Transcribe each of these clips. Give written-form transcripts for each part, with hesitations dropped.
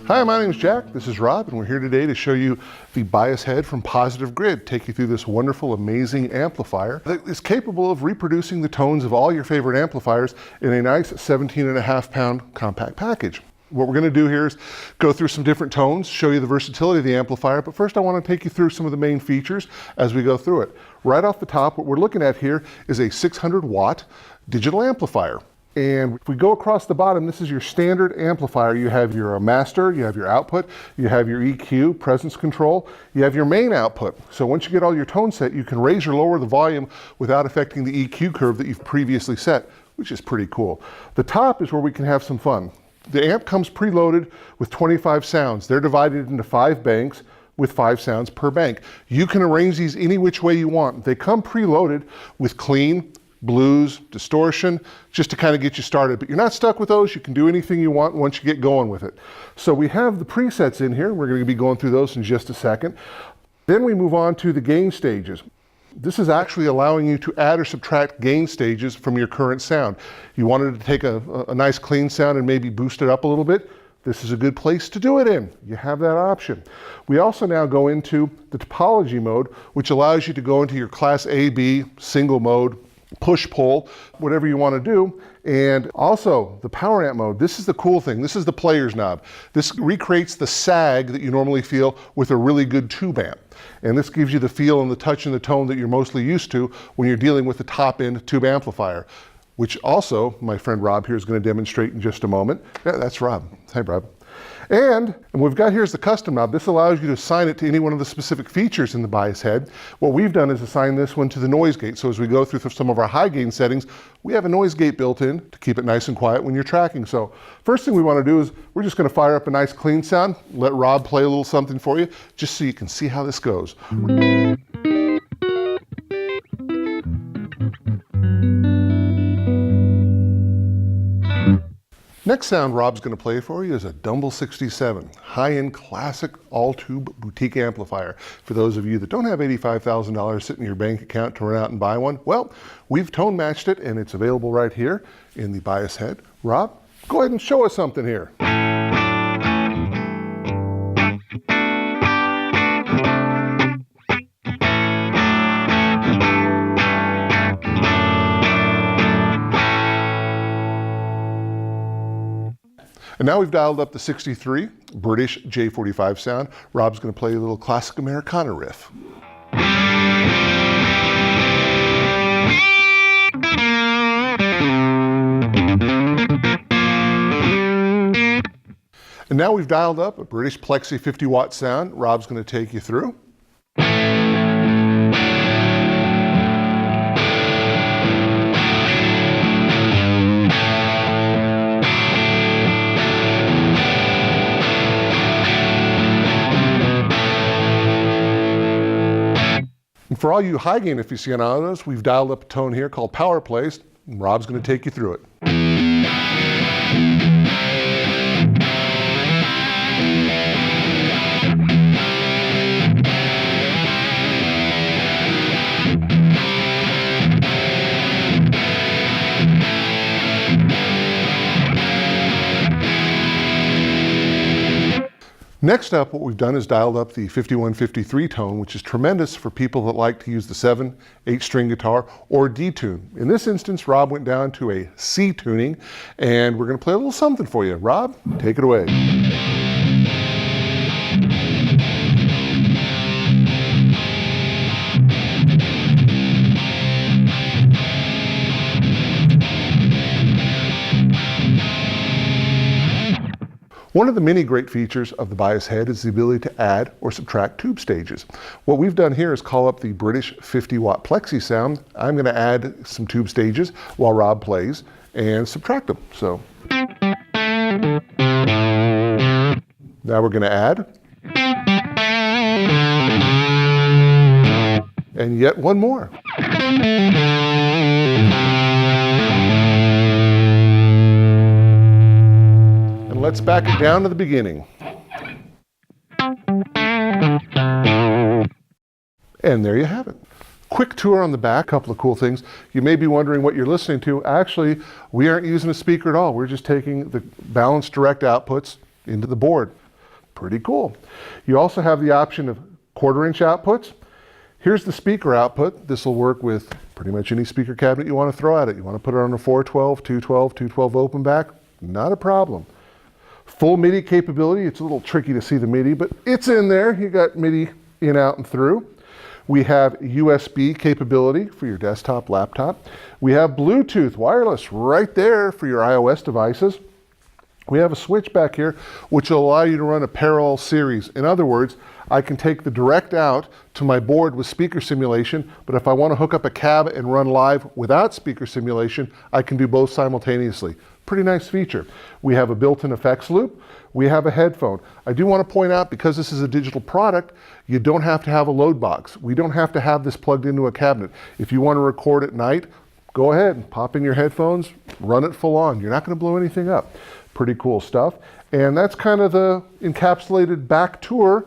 Hi, my name is Jack, this is Rob, and we're here today to show you the bias head from Positive Grid, take you through this wonderful, amazing amplifier that is capable of reproducing the tones of all your favorite amplifiers in a nice 17.5-pound compact package. What we're going to do here is go through some different tones, show you the versatility of the amplifier, but first I want to take you through some of the main features as we go through it. Right off the top, what we're looking at here is a 600-watt digital amplifier. And if we go across the bottom, this is your standard amplifier. You have your master, you have your output, you have your EQ, presence control, you have your main output. So once you get all your tone set, you can raise or lower the volume without affecting the EQ curve that you've previously set, which is pretty cool. The top is where we can have some fun. The amp comes preloaded with 25 sounds. They're divided into 5 banks with 5 sounds per bank. You can arrange these any which way you want. They come preloaded with clean, blues, distortion, just to kind of get you started. But you're not stuck with those. You can do anything you want once you get going with it. So we have the presets in here. We're going to be going through those in just a second. Then we move on to the gain stages. This is actually allowing you to add or subtract gain stages from your current sound. You wanted to take a nice clean sound and maybe boost it up a little bit. This is a good place to do it in. You have that option. We also now go into the topology mode, which allows you to go into your class A, B, single mode, push-pull, whatever you want to do. And also the power amp mode. This is the cool thing. This is the player's knob. This recreates the sag that you normally feel with a really good tube amp. And this gives you the feel and the touch and the tone that you're mostly used to when you're dealing with the top-end tube amplifier, which also my friend Rob here is going to demonstrate in just a moment. Yeah, that's Rob. Hi, Rob. And we've got here's the custom knob. This allows you to assign it to any one of the specific features in the bias head. What we've done is assign this one to the noise gate. So as we go through some of our high gain settings, we have a noise gate built in to keep it nice and quiet when you're tracking. So first thing we want to do is we're just going to fire up a nice clean sound, let Rob play a little something for you, just so you can see how this goes. Next sound Rob's going to play for you is a Dumble 67, high-end classic all-tube boutique amplifier. For those of you that don't have $85,000 sitting in your bank account to run out and buy one, well, we've tone matched it and it's available right here in the bias head. Rob, go ahead and show us something here. And now we've dialed up the 63 British J45 sound. Rob's going to play a little classic Americana riff. And now we've dialed up a British Plexi 50-watt sound. Rob's going to take you through. And for all you high gain aficionados, we've dialed up a tone here called Power Plays. And Rob's going to take you through it. Next up, what we've done is dialed up the 5153 tone, which is tremendous for people that like to use the 7, 8-string guitar or D tune. In this instance, Rob went down to a C tuning, and we're going to play a little something for you. Rob, take it away. One of the many great features of the bias head is the ability to add or subtract tube stages. What we've done here is call up the British 50-watt Plexi sound. I'm going to add some tube stages while Rob plays and subtract them. So now we're going to add. And yet one more. Let's back it down to the beginning. And there you have it. Quick tour on the back, a couple of cool things. You may be wondering what you're listening to. Actually, we aren't using a speaker at all. We're just taking the balanced direct outputs into the board. Pretty cool. You also have the option of 1/4-inch outputs. Here's the speaker output. This will work with pretty much any speaker cabinet you want to throw at it. You want to put it on a 412, 212, 212 open back? Not a problem. Full MIDI capability. It's a little tricky to see the MIDI, but it's in there. You got MIDI in, out, and through. We have USB capability for your desktop, laptop. We have Bluetooth wireless right there for your iOS devices. We have a switch back here which will allow you to run a parallel series. In other words, I can take the direct out to my board with speaker simulation, but if I want to hook up a cab and run live without speaker simulation, I can do both simultaneously. Pretty nice feature. We have a built-in effects loop. We have a headphone. I do want to point out, because this is a digital product, you don't have to have a load box. We don't have to have this plugged into a cabinet. If you want to record at night, go ahead and pop in your headphones, run it full on. You're not going to blow anything up. Pretty cool stuff. And that's kind of the encapsulated back tour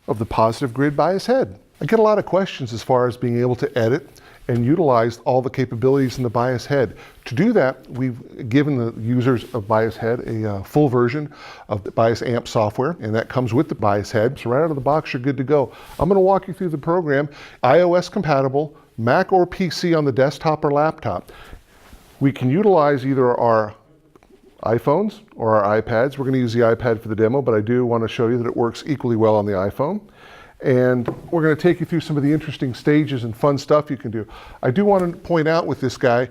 of the Positive Grid Bias Head. I get a lot of questions as far as being able to edit and utilize all the capabilities in the Bias Head. To do that, we've given the users of Bias Head a full version of the Bias Amp software, and that comes with the Bias Head. So right out of the box, you're good to go. I'm going to walk you through the program. iOS compatible, Mac or PC on the desktop or laptop. We can utilize either our iPhones or our iPads. We're going to use the iPad for the demo, but I do want to show you that it works equally well on the iPhone. And we're going to take you through some of the interesting stages and fun stuff you can do. I do want to point out with this guy,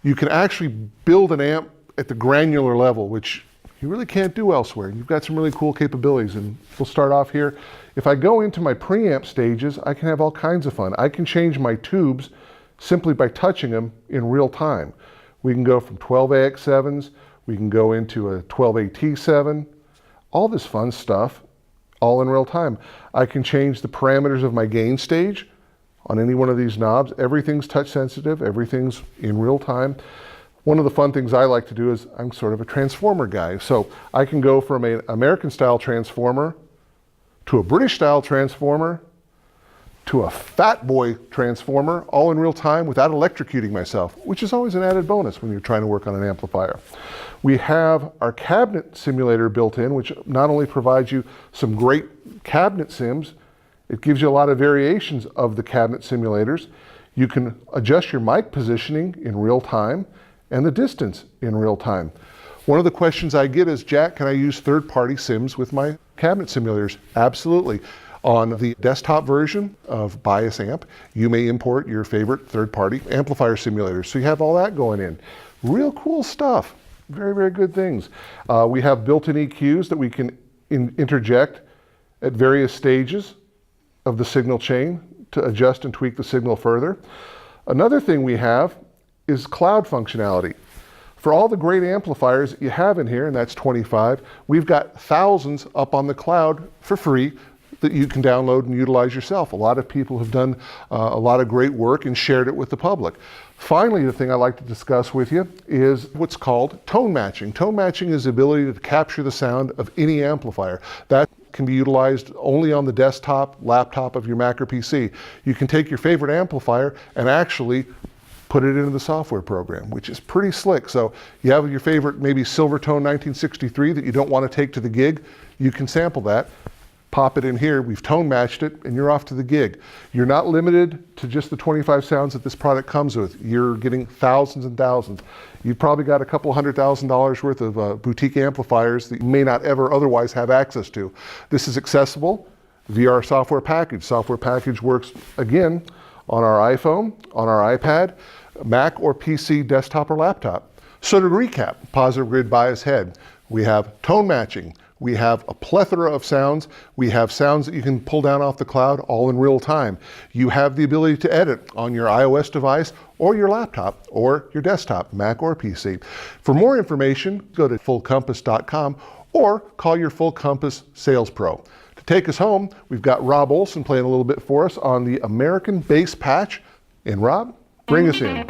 you can actually build an amp at the granular level, which you really can't do elsewhere. You've got some really cool capabilities, and we'll start off here. If I go into my preamp stages, I can have all kinds of fun. I can change my tubes simply by touching them in real time. We can go from 12AX7s, we can go into a 12AT7, all this fun stuff, all in real time. I can change the parameters of my gain stage on any one of these knobs. Everything's touch sensitive, everything's in real time. One of the fun things I like to do is I'm sort of a transformer guy. So I can go from an American style transformer to a British style transformer to a fat boy transformer, all in real time without electrocuting myself, which is always an added bonus when you're trying to work on an amplifier. We have our cabinet simulator built in, which not only provides you some great cabinet sims, it gives you a lot of variations of the cabinet simulators. You can adjust your mic positioning in real time and the distance in real time. One of the questions I get is, Jack, can I use third-party sims with my cabinet simulators? Absolutely. On the desktop version of Bias Amp, you may import your favorite third-party amplifier simulators. So you have all that going in. Real cool stuff. Very, very good things. We have built-in EQs that we can interject at various stages of the signal chain to adjust and tweak the signal further. Another thing we have is cloud functionality. For all the great amplifiers that you have in here, and that's 25, we've got thousands up on the cloud for free that you can download and utilize yourself. A lot of people have done a lot of great work and shared it with the public. Finally, the thing I'd like to discuss with you is what's called tone matching. Tone matching is the ability to capture the sound of any amplifier. That can be utilized only on the desktop, laptop of your Mac or PC. You can take your favorite amplifier and actually put it into the software program, which is pretty slick. So you have your favorite maybe Silvertone 1963 that you don't want to take to the gig, you can sample that, pop it in here, we've tone matched it, and you're off to the gig. You're not limited to just the 25 sounds that this product comes with. You're getting thousands and thousands. You've probably got a couple $100,000 worth of boutique amplifiers that you may not ever otherwise have access to. This is accessible via our software package. Software package works, again, on our iPhone, on our iPad, Mac or PC, desktop or laptop. So to recap, Positive Grid Bias Head, we have tone matching, we have a plethora of sounds, we have sounds that you can pull down off the cloud all in real time. You have the ability to edit on your iOS device or your laptop or your desktop, Mac or PC. For more information, go to fullcompass.com or call your Full Compass sales pro. To take us home, we've got Rob Olson playing a little bit for us on the American bass patch. And Rob, bring us in.